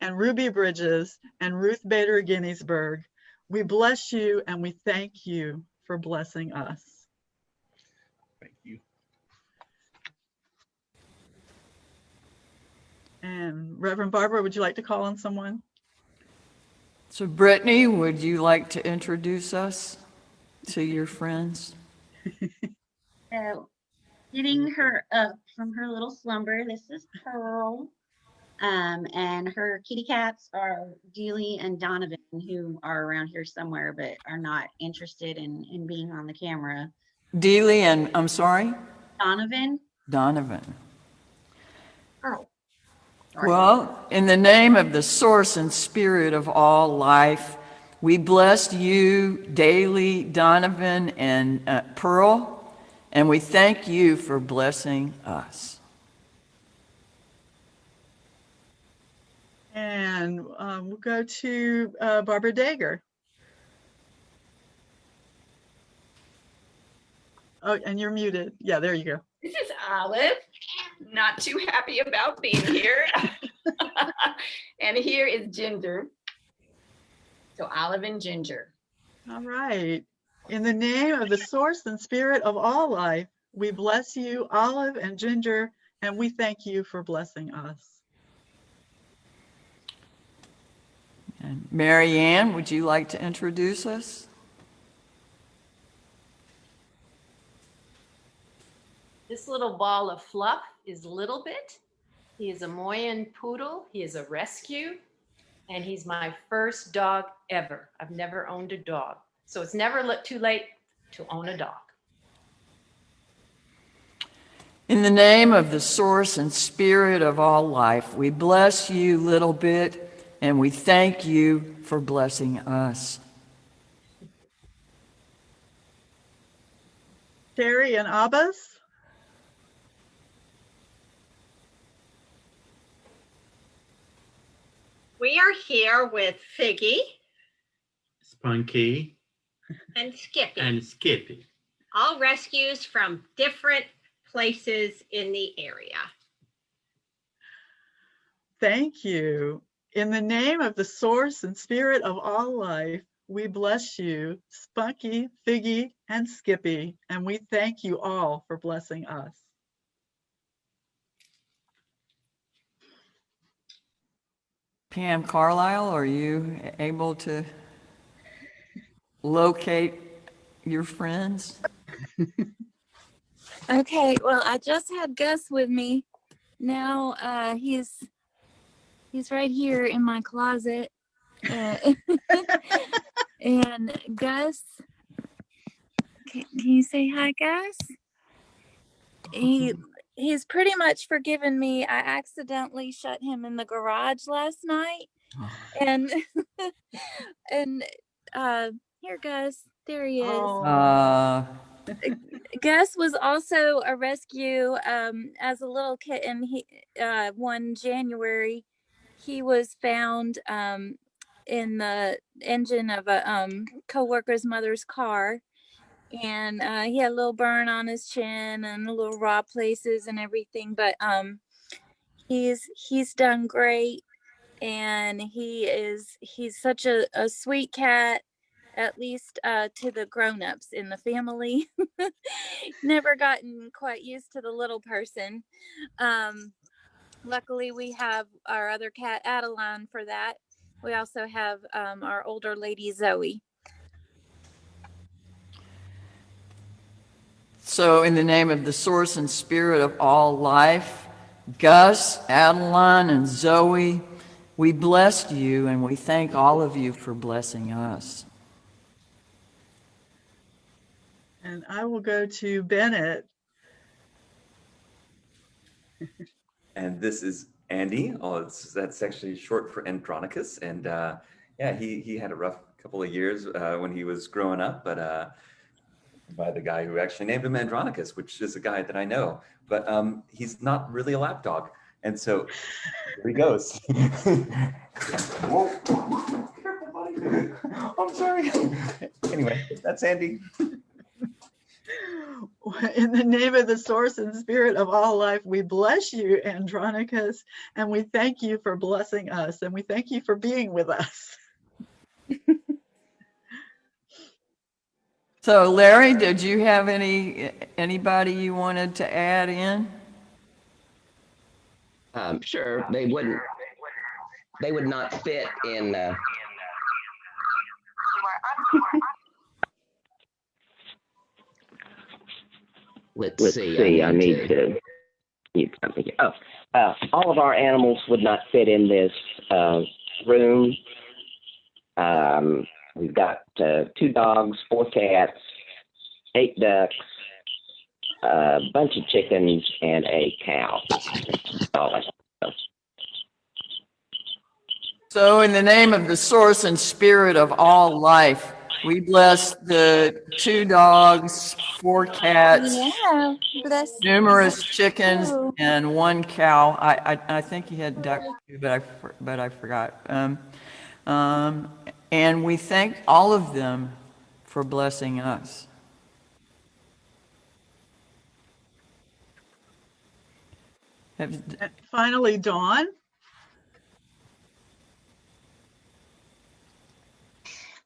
and Ruby Bridges and Ruth Bader Ginsburg. We bless you and we thank you for blessing us. Thank you. And Reverend Barbara, would you like to call on someone? So Brittany, would you like to introduce us to your friends? So, getting her up from her little slumber, this is Pearl. And her kitty cats are Dealey and Donovan, who are around here somewhere, but are not interested in being on the camera. Dealey and, I'm sorry? Donovan. Donovan. Pearl. Sorry. Well, in the name of the source and spirit of all life, we bless you, Daly, Donovan, and Pearl, and we thank you for blessing us. And we'll go to Barbara Dager. Oh, and you're muted. Yeah, there you go. This is Olive, not too happy about being here. And here is Ginger. So Olive and Ginger. All right. In the name of the source and spirit of all life, we bless you, Olive and Ginger, and we thank you for blessing us. And Mary Ann, would you like to introduce us? This little ball of fluff is Little Bit, He is a Moyen Poodle. He is a rescue, and he's my first dog ever. I've never owned a dog. So it's never too late to own a dog. In the name of the source and spirit of all life, we bless you, Little Bit, and we thank you for blessing us. Sherry and Abbas. We are here with Figgy Spunky and Skippy, and Skippy. all rescues from different places in the area. Thank you. In the name of the source and spirit of all life, we bless you, Spunky, Figgy, and Skippy, and we thank you all for blessing us. Pam Carlisle, are you able to locate your friends? Okay, well, I just had Gus with me. Now he's right here in my closet. And Gus, can you say hi, Gus? He's pretty much forgiven me. I accidentally shut him in the garage last night, and and here, Gus, there he is. Gus was also a rescue as a little kitten. He one January, he was found in the engine of a coworker's mother's car, and he had a little burn on his chin and little raw places and everything. But he's done great, and he's such a sweet cat. At least to the grown-ups in the family. Never gotten quite used to the little person. Luckily, we have our other cat, Adeline, for that. We also have our older lady, Zoe. So in the name of the source and spirit of all life, Gus, Adeline, and Zoe, we bless you and we thank all of you for blessing us. And I will go to Bennett. And this is Andy. That's actually short for Andronicus. And yeah, he had a rough couple of years when he was growing up, but by the guy who actually named him Andronicus, which is a guy that I know. But he's not really a lap dog. And so here he goes. Whoa. Careful, buddy. I'm sorry. Anyway, that's Andy. In the name of the source and spirit of all life, we bless you, Andronicus, and we thank you for blessing us, and we thank you for being with us. So Larry, did you have anybody you wanted to add in? Sure, they would not fit in. Let's see. I need to mute something here. All of our animals would not fit in this room. We've got 2 dogs, 4 cats, 8 ducks, a bunch of chickens, and a cow. So in the name of the source and spirit of all life, we bless the 2 dogs, 4 cats, Yeah, bless numerous chickens, you. and 1 cow. I think he had ducks too, but I forgot. And we thank all of them for blessing us. And finally, Dawn.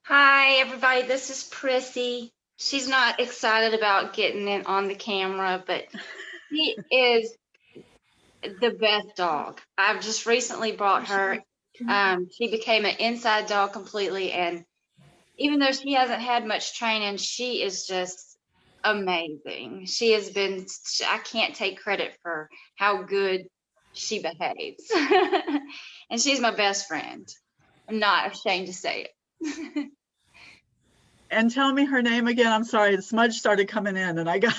Hi, everybody. This is Prissy. She's not excited about getting it on the camera, but she is the best dog. I've just recently brought her. She became an inside dog completely, and even though she hasn't had much training, she is just amazing. She has been, I can't take credit for how good she behaves. And she's my best friend. I'm not ashamed to say it. And tell me her name again. I'm sorry, the smudge started coming in and I got,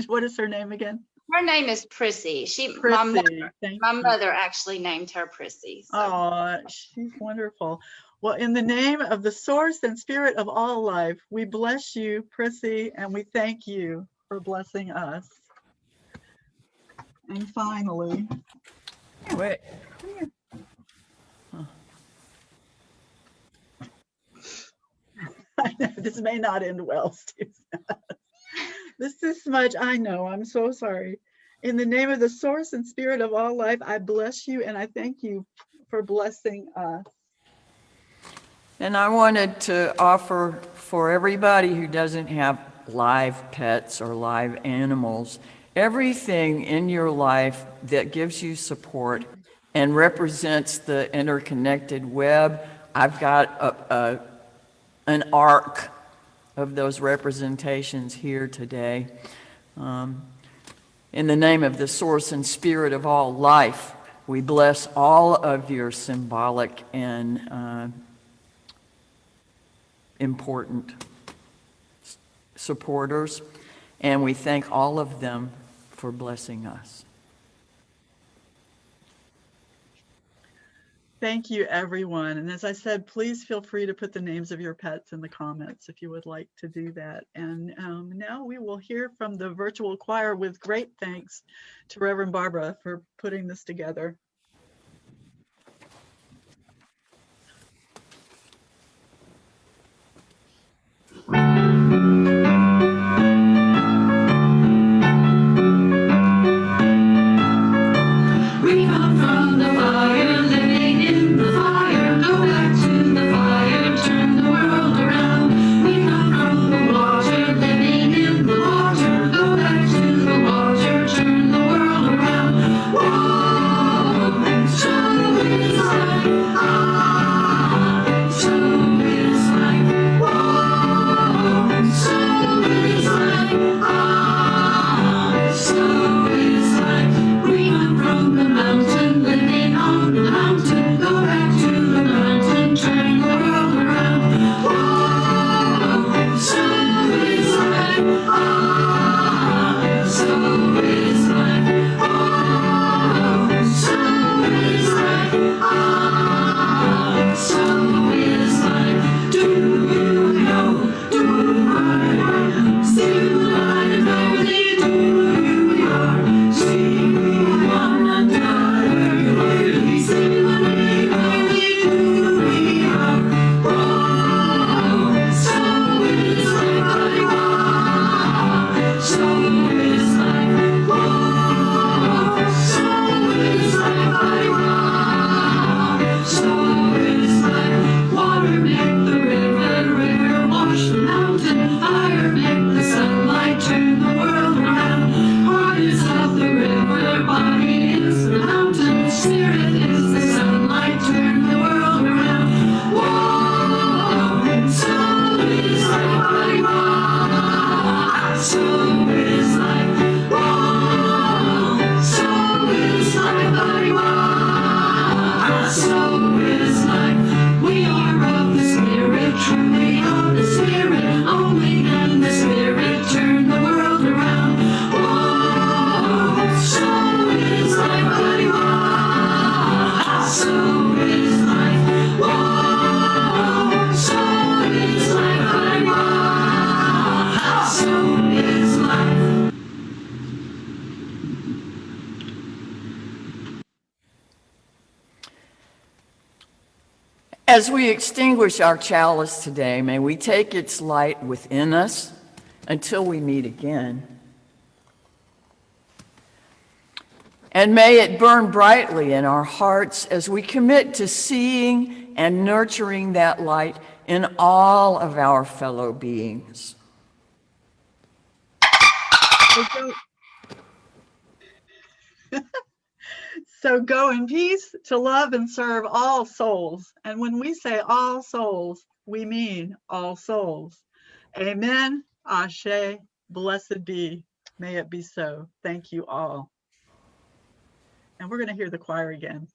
what is her name again? Her name is Prissy. Prissy. My mother actually named her Prissy. So. Oh, she's wonderful. Well, in the name of the source and spirit of all life, we bless you, Prissy, and we thank you for blessing us. And finally, Wait. I know this may not end well, Steve. This is Smudge. I know. I'm so sorry. In the name of the source and spirit of all life, I bless you and I thank you for blessing us. And I wanted to offer for everybody who doesn't have live pets or live animals, everything in your life that gives you support and represents the interconnected web. I've got an arc of those representations here today. In the name of the source and spirit of all life, we bless all of your symbolic and important supporters, and we thank all of them for blessing us. Thank you, everyone. And as I said, please feel free to put the names of your pets in the comments if you would like to do that. And now we will hear from the virtual choir with great thanks to Reverend Barbara for putting this together. We come from the fire, living in the fire. Go back to the fire, turn the world around. We come from the water, living in the water. Go back to the water, turn the world around. Whoa, so is life. Ah, so is life. Whoa, so is life. Ah, so is life. We come from the mountain, living on the mountain. Go back to the mountain, turn the world around. Whoa, so is life. Ah, so is life. Oh, so is life. Ah, so is life. Do you know? Do I know? Still I know thee. Do you are? See we one another. We sing when we know thee. Do we are? Oh, so is life. Ah, so is life. Oh, so is life. Ah, so is life. Water make the river wash the mountain. Fire make the sunlight turn the world around. Heart is of the river, body is the mountain. Spirit is the sunlight, turn the world around. Whoa, so is life. Ah, so is life. Whoa, so is life. Ah, so is life. We are of the Spirit, truly of the Spirit. Only then the Spirit turn the world around. Whoa, so is life. Ah, so is life. Whoa, so is life. Ah, so is life. As we extinguish our chalice today, may we take its light within us until we meet again. And may it burn brightly in our hearts as we commit to seeing and nurturing that light in all of our fellow beings. So go in peace to love and serve all souls. And when we say all souls, we mean all souls. Amen. Ashe. Blessed be. May it be so. Thank you all. And we're going to hear the choir again.